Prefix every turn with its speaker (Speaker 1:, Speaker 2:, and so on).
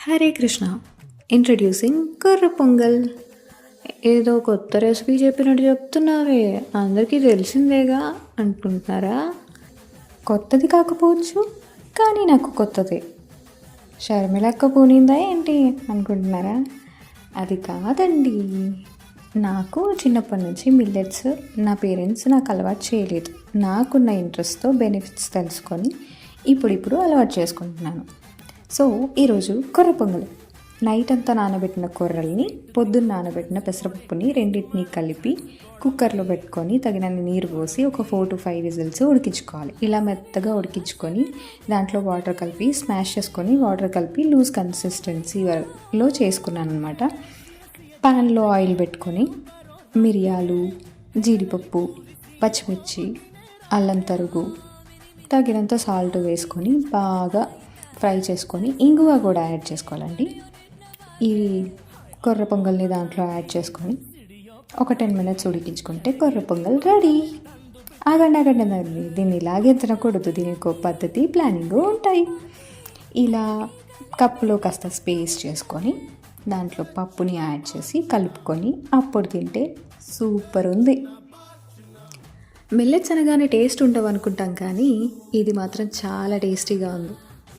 Speaker 1: Hare Krishna. Introducing కొర్ర పొంగల్. ఏదో కొత్త రెసిపీ చెప్పినట్టు చెప్తున్నావే, అందరికీ తెలిసిందేగా అనుకుంటున్నారా? కొత్తది కాకపోవచ్చు, కానీ నాకు కొత్తదే. షర్మిలక్క పూనిందా ఏంటి అనుకుంటున్నారా? అది కాదండి. నాకు చిన్నప్పటి నుంచి మిల్లెట్స్ నా పేరెంట్స్ నాకు అలవాటు చేయలేదు. నాకున్న ఇంట్రెస్ట్తో బెనిఫిట్స్ తెలుసుకొని ఇప్పుడు అలవాటు చేసుకుంటున్నాను. సో ఈరోజు కొర్ర పొంగల్. నైట్ అంతా నానబెట్టిన కొర్రల్ని, పొద్దున్న నానబెట్టిన పెసరపప్పుని రెండింటినీ కలిపి కుక్కర్లో పెట్టుకొని తగినన్ని నీరు పోసి ఒక 4 to 5 విజిల్స్ ఉడికించుకోవాలి. ఇలా మెత్తగా ఉడికించుకొని దాంట్లో వాటర్ కలిపి స్మాష్ చేసుకొని వాటర్ కలిపి లూజ్ కన్సిస్టెన్సీలో చేసుకున్నాను అనమాట. ప్యాన్లో ఆయిల్ పెట్టుకొని మిరియాలు, జీడిపప్పు, పచ్చిమిర్చి, అల్లం తరుగు, తగినంత సాల్ట్ వేసుకొని బాగా ఫ్రై చేసుకొని ఇంగువ కూడా యాడ్ చేసుకోవాలండి. ఈ కొర్ర పొంగల్ని దాంట్లో యాడ్ చేసుకొని ఒక 10 minutes ఉడికించుకుంటే కొర్ర పొంగల్ రెడీ. ఆగండి, దీన్ని ఇలాగే తినకూడదు. దీనికి ఒక పద్ధతి, ప్లానింగ్ ఉంటాయి. ఇలా కప్పులో కాస్త స్పేస్ చేసుకొని దాంట్లో పప్పుని యాడ్ చేసి కలుపుకొని అప్పుడు తింటే సూపర్ ఉంది. మిల్లెట్స్ అనగానే టేస్ట్ ఉండవు అనుకుంటాం, కానీ ఇది మాత్రం చాలా టేస్టీగా ఉంది.